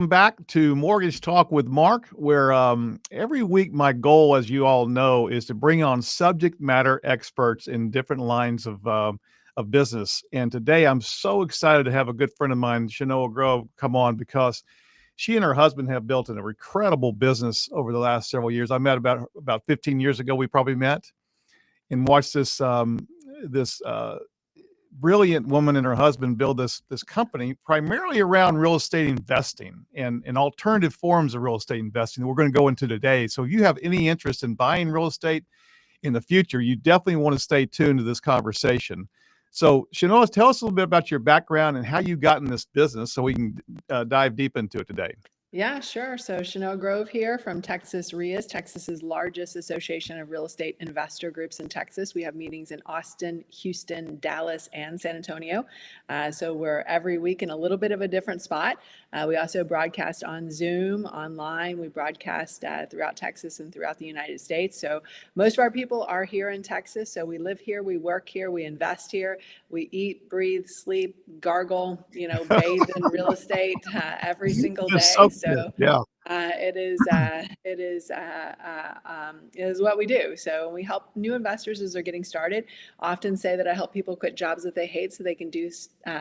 Back to Mortgage Talk with Mark, where every week my goal, as you all know, is to bring on subject matter experts in different lines of business. And today I'm so excited to have a good friend of mine, Shanoa Grove, come on because she and her husband have built an incredible business over the last several years. I met about 15 years ago. We probably met and watched this brilliant woman and her husband build this company primarily around real estate investing and alternative forms of real estate investing that we're going to go into today. So if you have any interest in buying real estate in the future, you definitely want to stay tuned to this conversation. So Shanoa, tell us a little bit about your background and how you got in this business so we can dive deep into it today. Yeah, sure. So Shanoa Grove here from Texas REIAs, Texas's largest association of real estate investor groups in Texas. We have meetings in Austin, Houston, Dallas, and San Antonio. So we're every week in a little bit of a different spot. We also broadcast on Zoom, online. We broadcast throughout Texas and throughout the United States. So most of our people are here in Texas. So we live here, we work here, we invest here, we eat, breathe, sleep, gargle, bathe in real estate every single Just day. so good. So Yeah. it is what we do. So we help new investors as they're getting started. Often say that I help people quit jobs that they hate so they can do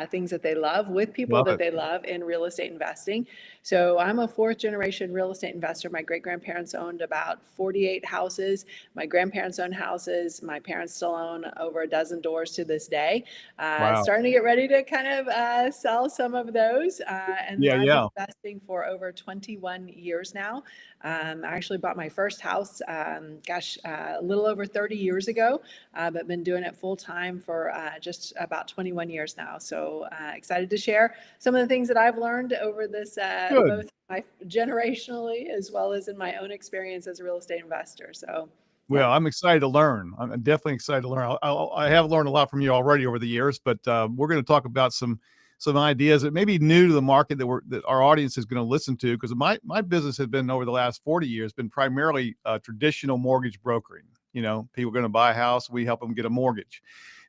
things that they love with people Love that it. they love in real estate investing. So I'm a fourth generation real estate investor. My great grandparents owned about 48 houses. My grandparents owned houses. My parents still own over a dozen doors to this day. Wow. Starting to get ready to kind of sell some of those. And then Yeah, I've been yeah. investing for over 21 years now. I actually bought my first house, a little over 30 years ago, but been doing it full time for just about 21 years now. So excited to share some of the things that I've learned over this, Good. both generationally as well as in my own experience as a real estate investor. So, yeah. Well, I'm excited to learn. I'm definitely excited to learn. I have learned a lot from you already over the years, but we're going to talk about some ideas that may be new to the market that our audience is going to listen to, because my business has been over the last 40 years been primarily traditional mortgage brokering. People are going to buy a house, we help them get a mortgage.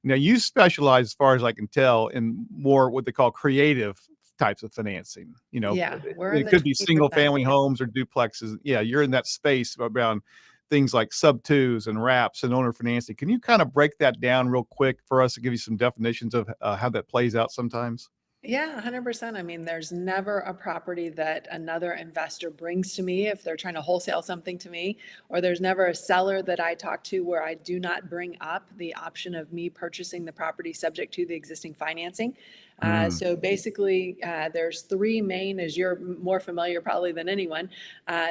Now you specialize, as far as I can tell, in more what they call creative types of financing. Yeah, we're in It the could be 20%. single family homes or duplexes. Yeah, you're in that space around things like sub twos and wraps and owner financing. Can you kind of break that down real quick for us to give you some definitions of how that plays out sometimes? Yeah, 100%. I mean, there's never a property that another investor brings to me if they're trying to wholesale something to me, or there's never a seller that I talk to where I do not bring up the option of me purchasing the property subject to the existing financing. Mm, So basically, there's three main, as you're more familiar probably than anyone,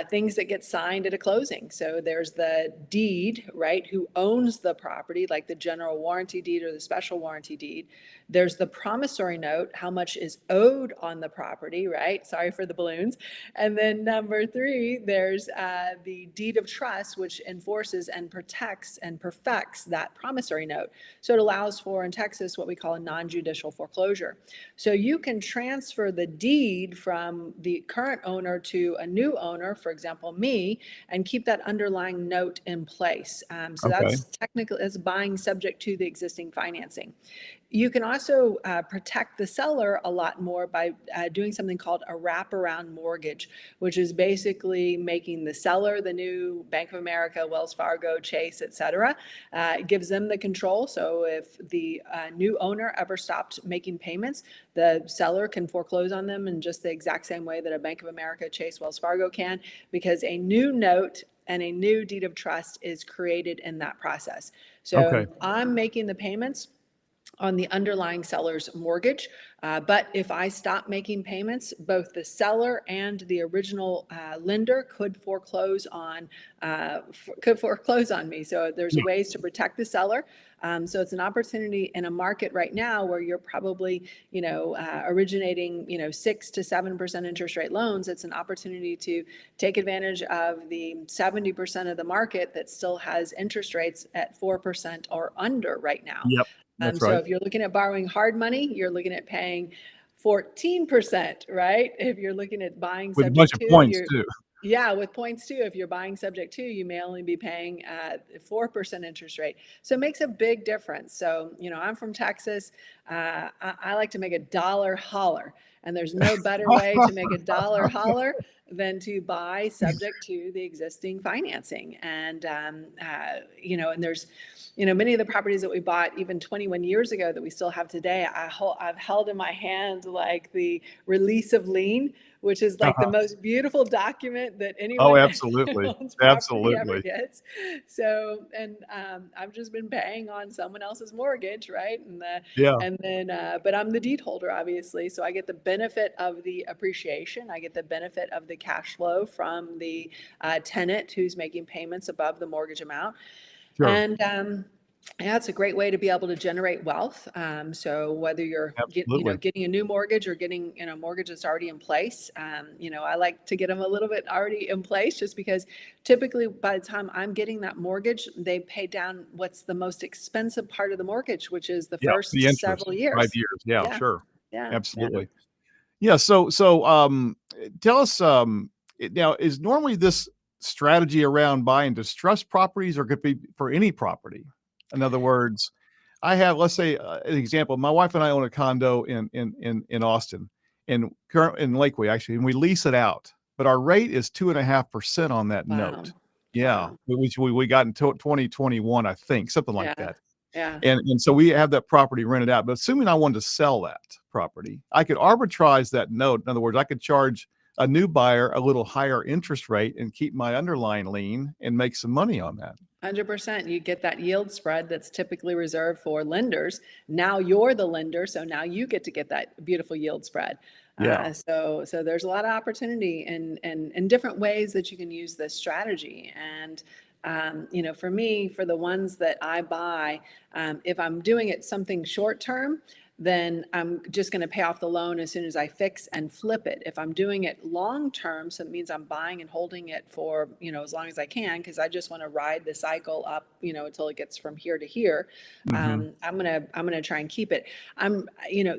things that get signed at a closing. So there's the deed, right? Who owns the property, like the general warranty deed or the special warranty deed. There's the promissory note, how much is owed on the property, right? Sorry for the balloons. And then number three, there's the deed of trust, which enforces and protects and perfects that promissory note. So it allows for, in Texas, what we call a non-judicial foreclosure. So you can transfer the deed from the current owner to a new owner, for example, me, and keep that underlying note in place. So okay. that's technically as buying subject to the existing financing. You can also protect the seller a lot more by doing something called a wraparound mortgage, which is basically making the seller the new Bank of America, Wells Fargo, Chase, et cetera. It gives them the control. So if the new owner ever stopped making payments, the seller can foreclose on them in just the exact same way that a Bank of America, Chase, Wells Fargo can, because a new note and a new deed of trust is created in that process. Okay. So I'm making the payments on the underlying seller's mortgage. But if I stop making payments, both the seller and the original lender could foreclose on me. So there's Yeah. ways to protect the seller. So it's an opportunity in a market right now where you're probably, originating, 6 to 7% interest rate loans. It's an opportunity to take advantage of the 70% of the market that still has interest rates at 4% or under right now. Yep. That's So right. if you're looking at borrowing hard money, you're looking at paying 14%, right? If you're looking at buying With a bunch subject of to, points too. yeah, with points too. If you're buying subject to, you may only be paying 4% interest rate. So it makes a big difference. So, I'm from Texas. I like to make a dollar holler. And there's no better way to make a dollar holler than to buy subject to the existing financing. And, and there's, many of the properties that we bought even 21 years ago that we still have today, I've held in my hand like the release of lien, which is like the Uh-huh. most beautiful document that Oh, anyone who absolutely. owns property ever Absolutely. gets. So, and I've just been paying on someone else's mortgage, right? Yeah, And then, but I'm the deed holder, obviously, so I get the benefit of the appreciation. I get the benefit of the cash flow from the tenant who's making payments above the mortgage amount. sure. And yeah, it's a great way to be able to generate wealth. So whether you're Absolutely. getting a new mortgage or getting a mortgage that's already in place, I like to get them a little bit already in place, just because typically by the time I'm getting that mortgage, they pay down what's the most expensive part of the mortgage, which is the Yeah, first the interest, several 5 years. years. Yeah, Yeah, sure. yeah, yeah. Absolutely. Yeah, tell us, now is normally this strategy around buying distressed properties or could be for any property? In other words, I have, let's say, an example, my wife and I own a condo in Austin, in Lakeway, actually, and we lease it out, but our rate is 2.5% on that note. Wow, Yeah, wow. which we got in 2021, I think, something like Yeah, that. yeah. And so we have that property rented out, but assuming I wanted to sell that property, I could arbitrage that note. In other words, I could charge a new buyer a little higher interest rate and keep my underlying lien and make some money on that. 100%. You get that yield spread that's typically reserved for lenders. Now you're the lender, so now you get to get that beautiful yield spread. Yeah. So there's a lot of opportunity and different ways that you can use this strategy. And for me, for the ones that I buy, if I'm doing it something short term, then I'm just going to pay off the loan as soon as I fix and flip it. If I'm doing it long term, so it means I'm buying and holding it for, as long as I can, because I just want to ride the cycle up, until it gets from here to here. Mhm. I'm gonna try and keep it.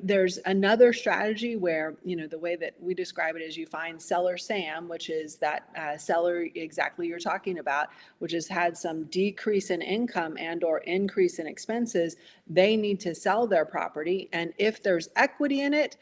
There's another strategy where, the way that we describe it is you find seller Sam, which is that seller exactly you're talking about, which has had some decrease in income and or increase in expenses. They need to sell their property, and if there's equity in it,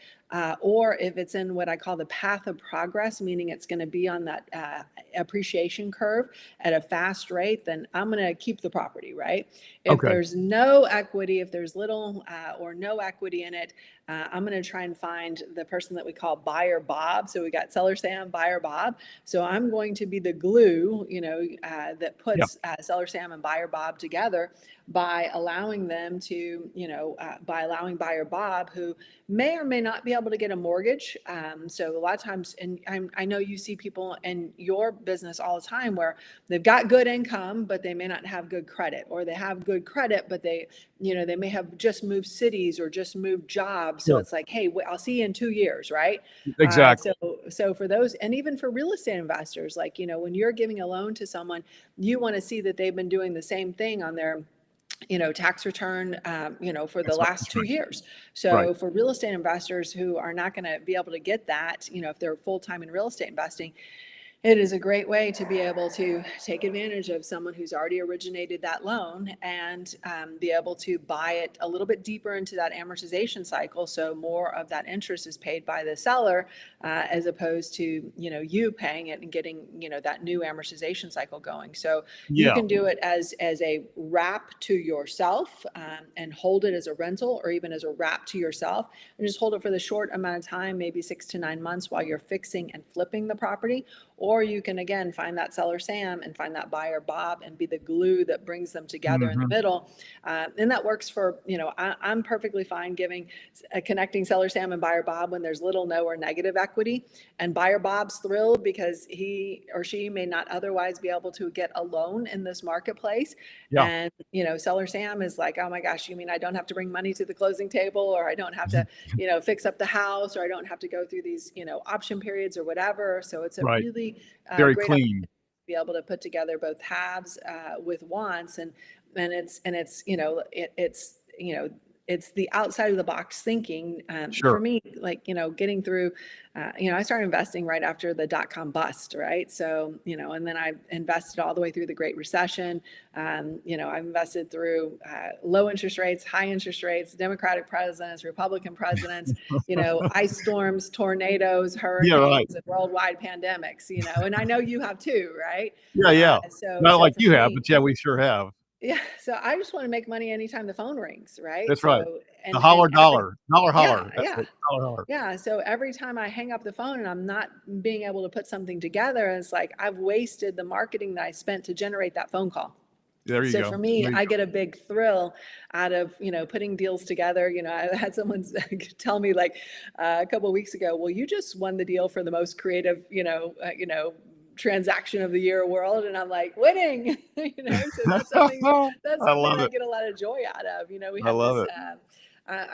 or if it's in what I call the path of progress, meaning it's going to be on that appreciation curve at a fast rate, then I'm going to keep the property, right? If Okay. there's no equity, if there's little or no equity in it, I'm going to try and find the person that we call buyer Bob. So we got seller Sam, buyer Bob. So I'm going to be the glue, that Yeah. puts seller Sam and buyer Bob together by allowing them to, by allowing buyer Bob, who may or may not be able to get a mortgage. So a lot of times, and I know you see people in your business all the time where they've got good income, but they may not have good credit, or they have good credit, but they may have just moved cities or just moved jobs. So Sure. it's like, hey, I'll see you in 2 years, right? Uh, Exactly. so, so for those, and even for real estate investors, like, when you're giving a loan to someone, you want to see that they've been doing the same thing on their tax return, for the last That's two right. years. Right. So for real estate investors who are not going to be able to get that, if they're full time in real estate investing, it is a great way to be able to take advantage of someone who's already originated that loan and be able to buy it a little bit deeper into that amortization cycle. So more of that interest is paid by the seller, as opposed to, you paying it and getting, that new amortization cycle going. So you Yeah. can do it as a wrap to yourself, and hold it as a rental, or even as a wrap to yourself, and just hold it for the short amount of time, maybe 6 to 9 months, while you're fixing and flipping the property. Or you can, again, find that seller Sam and find that buyer Bob and be the glue that brings them together in the Mhm. middle. And that works for, I'm perfectly fine connecting seller Sam and buyer Bob when there's little, no, or negative equity. And buyer Bob's thrilled because he or she may not otherwise be able to get a loan in this marketplace. Yeah. And, seller Sam is like, oh my gosh, you mean I don't have to bring money to the closing table, or I don't have to, fix up the house, or I don't have to go through these, option periods or whatever. So it's a Right. really Very great opportunity clean. to be able to put together both halves with wants, and it's it's it's the outside of the box thinking. For Sure. me, like, getting through, I started investing right after the dot-com bust, right? So, and then I invested all the way through the Great Recession. I've invested through low interest rates, high interest rates, Democratic presidents, Republican presidents, ice storms, tornadoes, Yeah, right. hurricanes, and worldwide pandemics, and I know you have too, right? Yeah, yeah. So, Not so like for you have, me, but yeah, we sure have. yeah, so I just want to make money anytime the phone rings, right? That's right. So, The and holler every, dollar. Dollar yeah, holler. That's yeah, it. Dollar holler. yeah. So every time I hang up the phone and I'm not being able to put something together, it's like I've wasted the marketing that I spent to generate that phone call. There you So for go. me, There you I go. get a big thrill out of, putting deals together. I had someone tell me like a couple of weeks ago, well, you just won the deal for the most creative, transaction of the year world. And I'm like, winning, so that's I something love I it. get a lot of joy out of. We I have love this, it.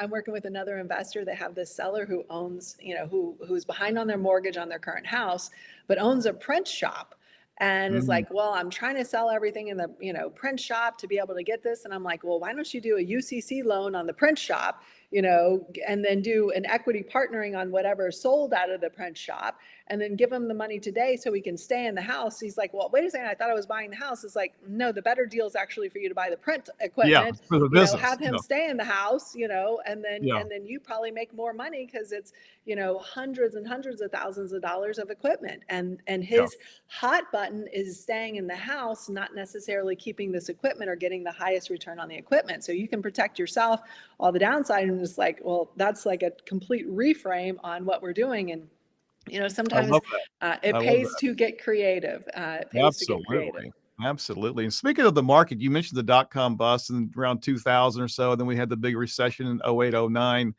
I'm working with another investor. They have this seller who owns, who's behind on their mortgage on their current house, but owns a print shop. And it's Mm, like, well, I'm trying to sell everything in the, print shop to be able to get this. And I'm like, well, why don't you do a UCC loan on the print shop, and then do an equity partnering on whatever sold out of the print shop, and then give him the money today so he can stay in the house. He's like, well, wait a second, I thought I was buying the house. It's like, no, the better deal is actually for you to buy the print yeah, equipment, for the business. have him Yeah, stay in the house, yeah, and then you probably make more money because it's, hundreds and hundreds of thousands of dollars of equipment. And yeah. his hot button is staying in the house, not necessarily keeping this equipment or getting the highest return on the equipment. So you can protect yourself all the downside. And it's like, well, that's like a complete reframe on what we're doing. And I sometimes love that. it I love pays that. to get creative. It pays to get creative. Absolutely. Absolutely. And speaking of the market, you mentioned the dot-com bust in around 2000 or so, and then we had the big recession in '08, '09.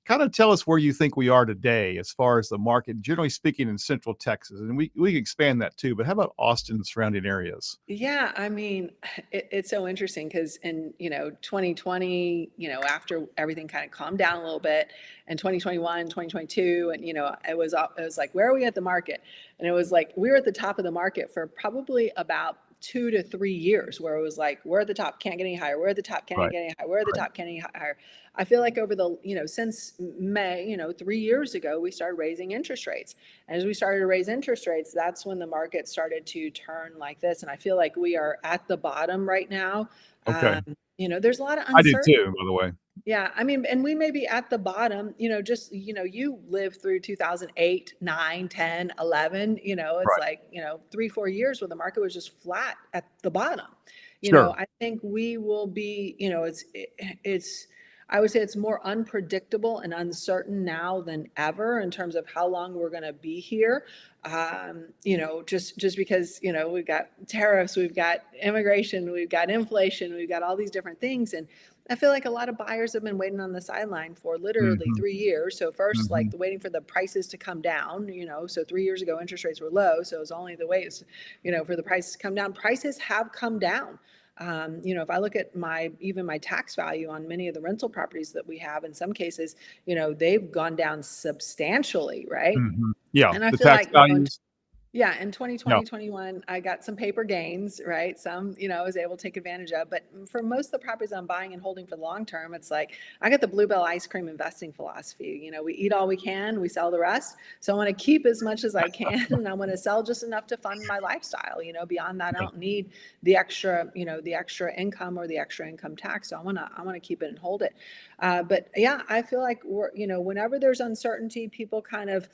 Kind of tell us where you think we are today as far as the market, generally speaking, in Central Texas, and we can expand that too. But how about Austin and surrounding areas? Yeah, I mean, it's so interesting because in, 2020, after everything kind of calmed down a little bit, and 2021, 2022, and, it was like, where are we at the market? And it was like, we were at the top of the market for probably about 2 to 3 years, where it was like, we're at the top, can't get any higher. We're at the top, can't Right, get any higher. We're at the right. top, can't get any higher. I feel like over the, since May, 3 years ago, we started raising interest rates. And as we started to raise interest rates, that's when the market started to turn like this. And I feel like we are at the bottom right now. Okay. There's a lot of I did uncertainty. too, by the way. Yeah, I mean, and we may be at the bottom, just, you lived through 2008, 9, 10, 11, it's Right. like, 3, 4 years where the market was just flat at the bottom. Sure. I think we will be, it's, I would say it's more unpredictable and uncertain now than ever in terms of how long we're going to be here. Just because, we've got tariffs, we've got immigration, we've got inflation, we've got all these different things. And I feel like a lot of buyers have been waiting on the sideline for literally Mhm, 3 years. So first, like mhm. waiting for the prices to come down, so 3 years ago, interest rates were low. So it was only the ways, for the prices to come down. Prices have come down. If I look at even my tax value on many of the rental properties that we have, in some cases, they've gone down substantially, right? Mhm. Yeah, And I the feel tax like, values. yeah, in Yeah, 2020, 21, I got some paper gains, right? Some, I was able to take advantage of. But for most of the properties I'm buying and holding for the long term, it's like I got the Bluebell ice cream investing philosophy. We eat all we can, we sell the rest. So I want to keep as much as I can, and I want to sell just enough to fund my lifestyle. Beyond that, I yeah. don't need the extra income or the extra income tax. So I want to keep it and hold it. But yeah, I feel like whenever there's uncertainty, people kind of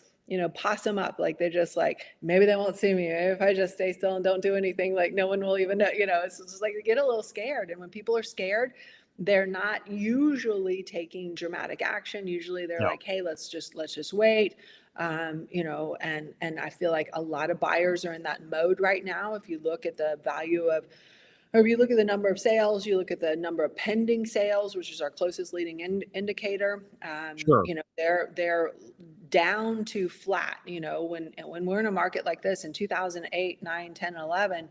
possum up. Like they're just like, maybe they won't see me. Maybe if I just stay still and don't do anything, like no one will even know, it's just like they get a little scared. And when people are scared, they're not usually taking dramatic action. Usually they're Yeah, like, hey, let's just wait. And I feel like a lot of buyers are in that mode right now. If you look at the value of or if you look at the number of sales, you look at the number of pending sales, which is our closest leading indicator. sure. They're down to flat. When we're in a market like this in 2008, 9, 10, 11,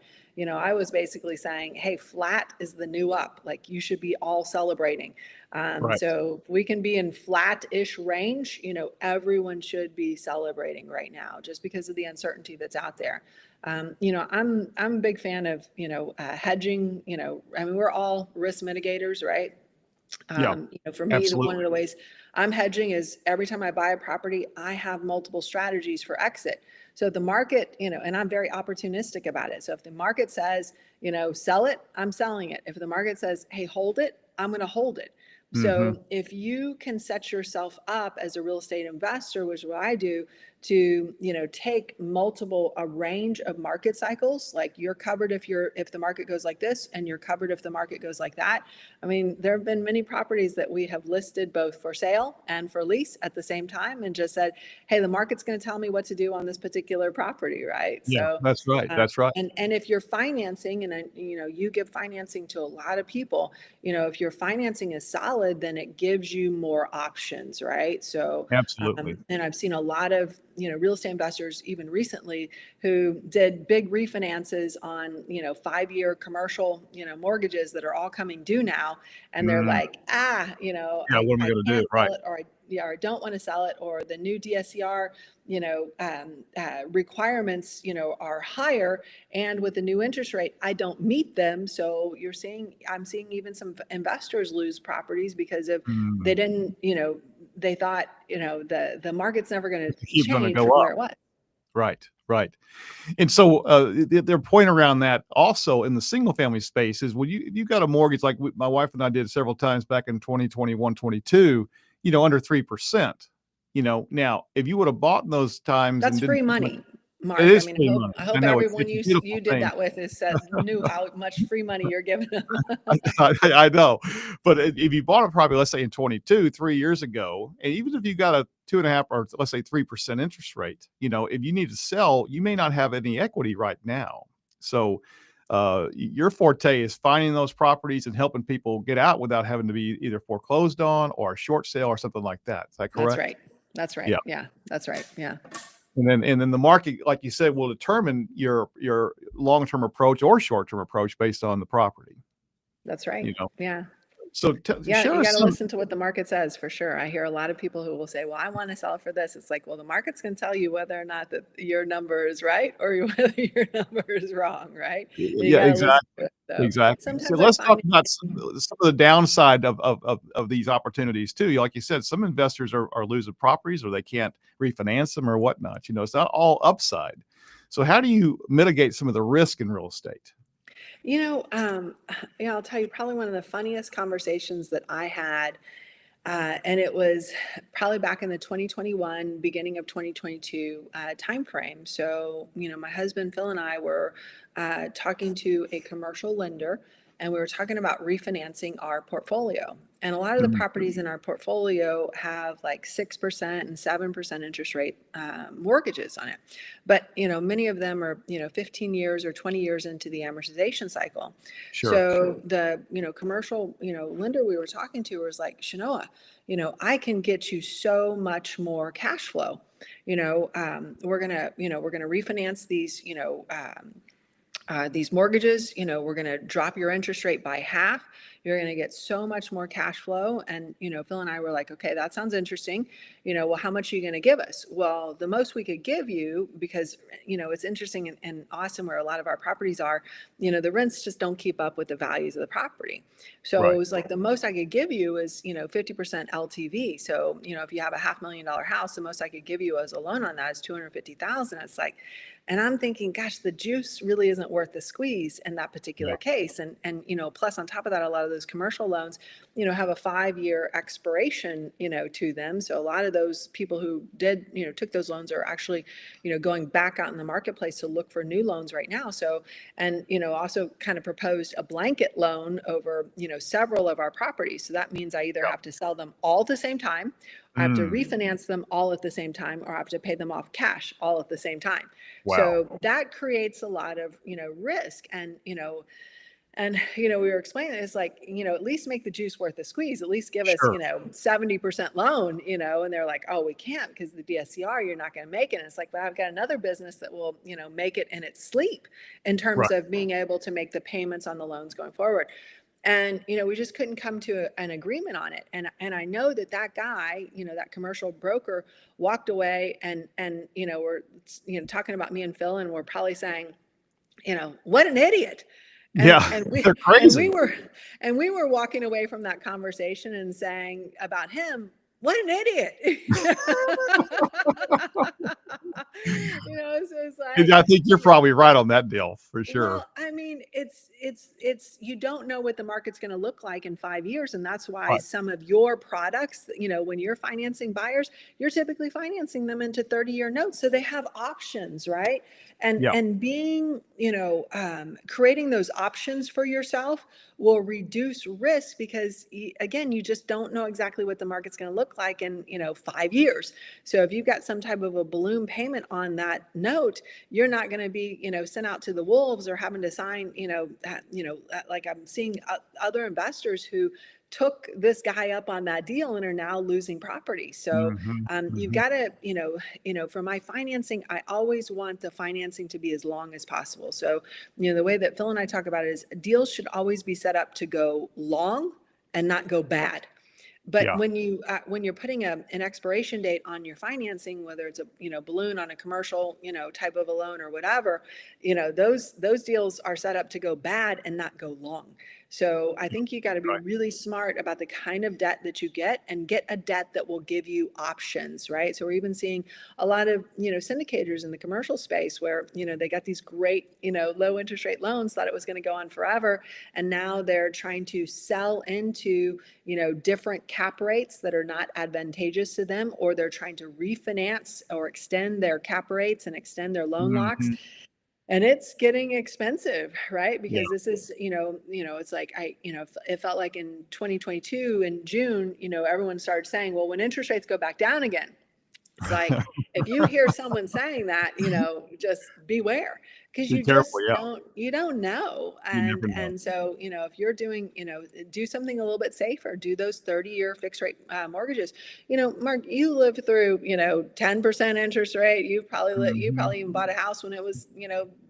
I was basically saying, hey, flat is the new up. Like you should be all celebrating. Right. So if we can be in flat-ish range, everyone should be celebrating right now just because of the uncertainty that's out there. I'm a big fan of hedging. I mean, we're all risk mitigators, right? Yeah, For me, one of absolutely. the ways I'm hedging is every time I buy a property, I have multiple strategies for exit. So if the market, and I'm very opportunistic about it. So if the market says, sell it, I'm selling it. If the market says, hey, hold it, I'm going to hold it. Hmm. So if you can set yourself up as a real estate investor, which is what I do, to take a range of market cycles, like you're covered if the market goes like this, and you're covered if the market goes like that. I mean, there have been many properties that we have listed both for sale and for lease at the same time, and just said, hey, the market's going to tell me what to do on this particular property, right? Yeah, So that's right. That's right. and if you're financing, and you give financing to a lot of people, if your financing is solid, then it gives you more options, right? So Absolutely. and I've seen a lot of real estate investors even recently who did big refinances on 5-year commercial mortgages that are all coming due now, and they're Mm, like, yeah, what am I I going to do? can't Right. sell it, or I don't want to sell it, or the new DSCR requirements are higher, and with the new interest rate I don't meet them. So I'm seeing even some investors lose properties because of they Mm, didn't they thought the market's never going to keep going to change go from up. where it was. Right. Right. And so, their point around that also in the single family space is when you got a mortgage like my wife and I did several times back in 2021, 22, under 3%. Now if you would have bought in those times That's and didn't free put much, money, it Mark. I is mean, free money. I I hope know everyone it's a beautiful you did thing. that with is said knew how much free money you're giving them. I know, but if you bought a property, let's say in 22, 3 years ago, and even if you got a 2.5 or let's say 3% interest rate, if you need to sell, you may not have any equity right now. So, your forte is finding those properties and helping people get out without having to be either foreclosed on or a short sale or something like that. Is that That's correct? right. That's right. Yeah. Yeah, that's right. Yeah, And then the market, like you said, will determine your long-term approach or short-term approach based on the property, that's right. you know? Yeah. So Yeah, share you got us to some. listen to what the market says for sure. I hear a lot of people who will say, "Well, I want to sell it for this." It's like, well, the market's going to tell you whether or not that your number is right or whether your number is wrong, right? And you Yeah, got to listen exactly, to it. So exactly. So sometimes I let's talk find about it. some of the downside of these opportunities too. Like you said, some investors are losing properties or they can't refinance them or whatnot. It's not all upside. So how do you mitigate some of the risk in real estate? You know, um, yeah, I'll tell you probably one of the funniest conversations that I had, and it was probably back in the 2021, beginning of 2022 timeframe. So, my husband Phil and I were talking to a commercial lender, and we were talking about refinancing our portfolio. And a lot of the Mhm. properties in our portfolio have like 6% and 7% interest rate mortgages on it. But, many of them are, 15 years or 20 years into the amortization cycle. Sure. So the, commercial, lender we were talking to was like, Shanoa, I can get you so much more cash flow. We're gonna refinance these mortgages. We're going to drop your interest rate by half. You're going to get so much more cash flow. And, Phil and I were like, okay, that sounds interesting. Well, how much are you going to give us? Well, the most we could give you, because, it's interesting in Austin where a lot of our properties are, the rents just don't keep up with the values of the property. So it Right. was like the most I could give you is, 50% LTV. So, if you have a $500,000 house, the most I could give you as a loan on that is 250,000. It's like, and I'm thinking, gosh, the juice really isn't worth the squeeze in that particular Yeah. case. And plus on top of that, a lot of those commercial loans, have a 5-year expiration, to them. So a lot of those people who did, took those loans are actually, going back out in the marketplace to look for new loans right now. So, and, also kind of proposed a blanket loan over, several of our properties. So that means I either Yeah. have to sell them all at the same time, I have to Mm, refinance them all at the same time, or I have to pay them off cash all at the same time. wow. So that creates a lot of, risk. We were explaining it, it's like, at least make the juice worth the squeeze. At least give us, Sure. 70% loan, and they're like, oh, we can't because the DSCR, you're not going to make it. And it's like, but I've got another business that will, make it in its sleep in terms Right. of being able to make the payments on the loans going forward. And we just couldn't come to an agreement on it. And I know that guy, that commercial broker, walked away, and we're talking about me and Phil, and we're probably saying, what an idiot. And Yeah, and they're we and we crazy. were and we were walking away from that conversation and saying about him, what an idiot. So it's And like, I think you're probably right on that deal for sure. well, I mean, it's you don't know what the market's going to look like in 5 years, and that's why Right. some of your products, when you're financing buyers, you're typically financing them into 30-year notes, so they have options, right? And Yeah. and being, creating those options for yourself will reduce risk because again, you just don't know exactly what the market's going to look like in 5 years. So if you've got some type of a balloon payment on that note, you're not going to be sent out to the wolves or having to sign like I'm seeing other investors who took this guy up on that deal and are now losing property. So Mhm, you've mhm. got to for my financing, I always want the financing to be as long as possible. So the way that Phil and I talk about it is deals should always be set up to go long and not go bad. But Yeah. when you're putting an expiration date on your financing, whether it's a balloon on a commercial type of a loan or whatever, those deals are set up to go bad and not go long. So I think you got to be Right. really smart about the kind of debt that you get and get a debt that will give you options, right? So we're even seeing a lot of syndicators in the commercial space where they got these great low interest rate loans, thought it was going to go on forever, and now they're trying to sell into different cap rates that are not advantageous to them, or they're trying to refinance or extend their cap rates and extend their loan locks. Mhm. And it's getting expensive, right? Yeah. Because this is, it's like it felt like in 2022 in June, everyone started saying, well, when interest rates go back down again, it's like if you hear someone saying that, just beware because Be you careful, just yeah. don't know. You And never know. and so, if you're doing, do something a little bit safer, do those 30-year fixed rate mortgages. Mark, you lived through, 10% interest rate. You Mhm. probably even bought a house when it was,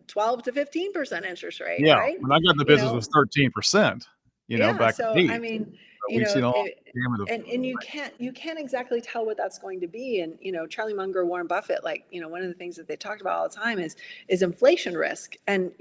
12 to 15% interest rate, Yeah, right? when I got in the You business, it know, was 13%, yeah, back in so the I '80s. mean, So we've seen all gamut of and you can't exactly tell what that's going to be. And Charlie Munger, Warren Buffett, like one of the things that they talked about all the time is inflation risk. And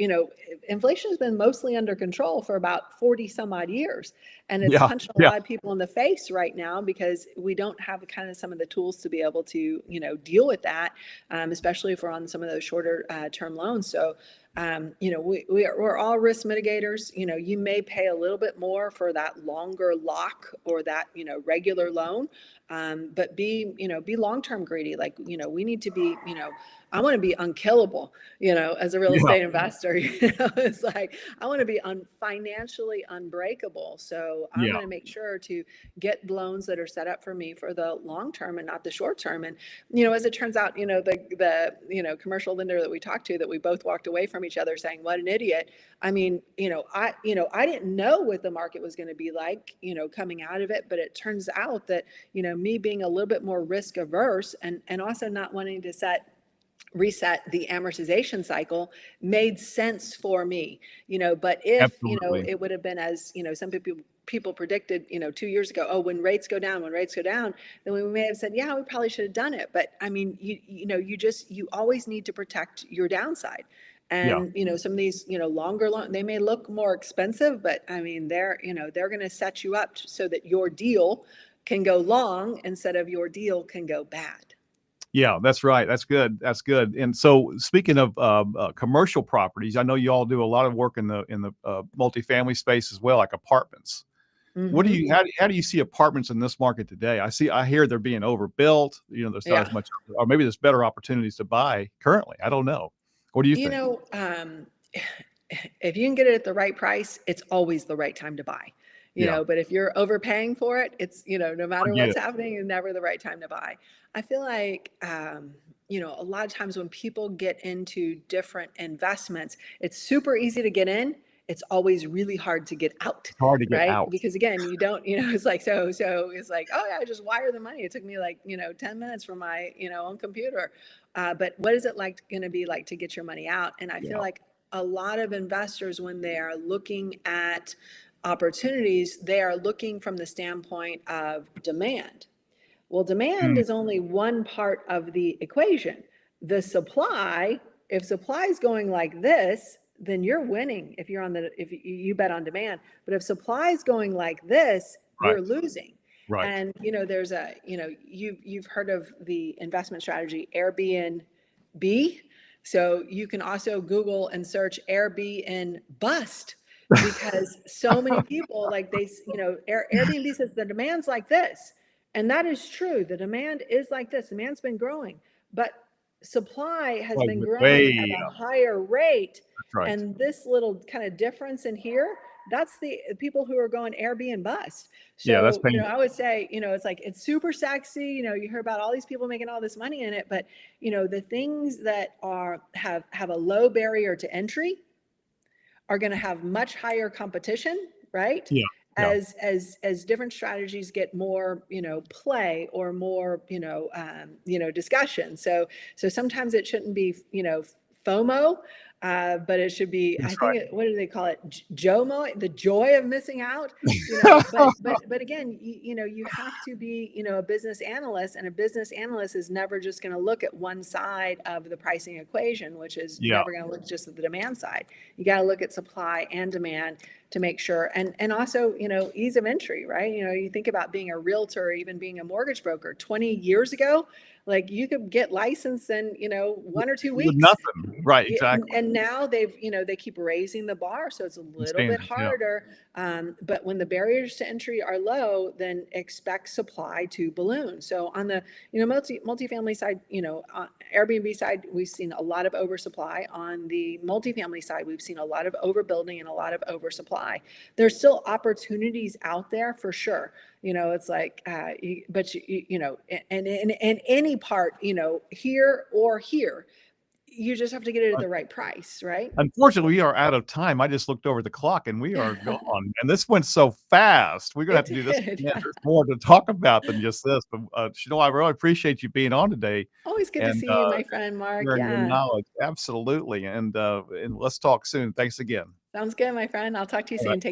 inflation has been mostly under control for about 40 some odd years, and it's Yeah, punching a yeah, lot of people in the face right now because we don't have kind of some of the tools to be able to deal with that, especially if we're on some of those shorter term loans. So we're all risk mitigators. You may pay a little bit more for that longer lock or that, regular loan. But be long-term greedy. Like, we need to be, I want to be unkillable, as a real yeah, estate investor. It's like, I want to be financially unbreakable. So I'm yeah. going to make sure to get loans that are set up for me for the long term and not the short term. And as it turns out, the commercial lender that we talked to, that we both walked away from each other saying, "What an idiot." I mean, I didn't know what the market was going to be like, coming out of it, but it turns out that me being a little bit more risk averse and also not wanting to reset the amortization cycle made sense for me. But if Absolutely. it would have been, as some people predicted 2 years ago, oh, when rates go down, then we may have said, yeah, we probably should have done it. But I mean, you always need to protect your downside. Yeah. And some of these longer they may look more expensive, but I mean, they're going to set you up so that your deal can go long instead of your deal can go bad. Yeah, that's right. That's good. That's good. And so speaking of, commercial properties, I know you all do a lot of work in the multifamily space as well, like apartments. What do Hmm. you how do you see apartments in this market today? I hear they're being overbuilt, there's not Yeah. as much, or maybe there's better opportunities to buy currently. I don't know. What do you You think? know, um, if you can get it at the right price, it's always the right time to buy. Yeah, But if you're overpaying for it, it's, no I matter get what's it. happening, it's never the right time to buy. I feel like, a lot of times when people get into different investments, it's super easy to get in. It's always really hard to get out, It's hard to get right? out. Because again, you don't, it's like, so it's like, oh yeah, I just wire the money. It took me like, 10 minutes from my, own computer. But what is it like going to be like to get your money out? And I feel Yeah. like a lot of investors, when they are looking at opportunities, they are looking from the standpoint of demand. Well, demand Mm, is only one part of the equation. The supply, if supply is going like this, then you're winning if you're on the, if you bet on demand. But if supply is going like this, Right. you're losing. Right. And, there's a, you've heard of the investment strategy Airbnb. So you can also Google and search Airbnb bust, because so many people, like they, Airbnb says the demand's like this. And that is true. The demand is like this. Demand's been growing, but supply has Like been growing at way a up. higher rate. That's right. And this little kind of difference in here, that's the people who are going Airbnb bust. Yeah, that's So, painful. I would say, it's like, it's super sexy. You hear about all these people making all this money in it, but the things that have a low barrier to entry are going to have much higher competition, right? Yeah. Yeah. As different strategies get more, play, or more, discussion. So sometimes it shouldn't be, FOMO, but it should be, I That's think, what do they call it? JOMO, the joy of missing out. right. But again, you have to be, a business analyst, and a business analyst is never just going to look at one side of the pricing equation, which is Yeah. never going to look just at the demand side. You got to look at supply and demand to make sure, and also, ease of entry, right? You think about being a realtor, or even being a mortgage broker 20 years ago, like you could get licensed in, 1 or 2 weeks. Nothing. Right. Exactly. And now they've, they keep raising the bar, so it's a The little bit standards. Yeah. harder. But when the barriers to entry are low, then expect supply to balloon. So on the, multifamily side, Airbnb side, we've seen a lot of oversupply. On the multifamily side, we've seen a lot of overbuilding and a lot of oversupply. There's still opportunities out there for sure. It's like, but and in any part, here or here, you just have to get it at the right price, right? Unfortunately, we are out of time. I just looked over the clock and we are gone. And this went so fast. We're gonna It have to do this did. again. There's more to talk about than just this. But I really appreciate you being on today Always good to and see you, my friend Mark. sharing your Yeah. knowledge. Absolutely. And let's talk soon. Thanks again. Sounds good, my friend. I'll talk to you All right. soon. Take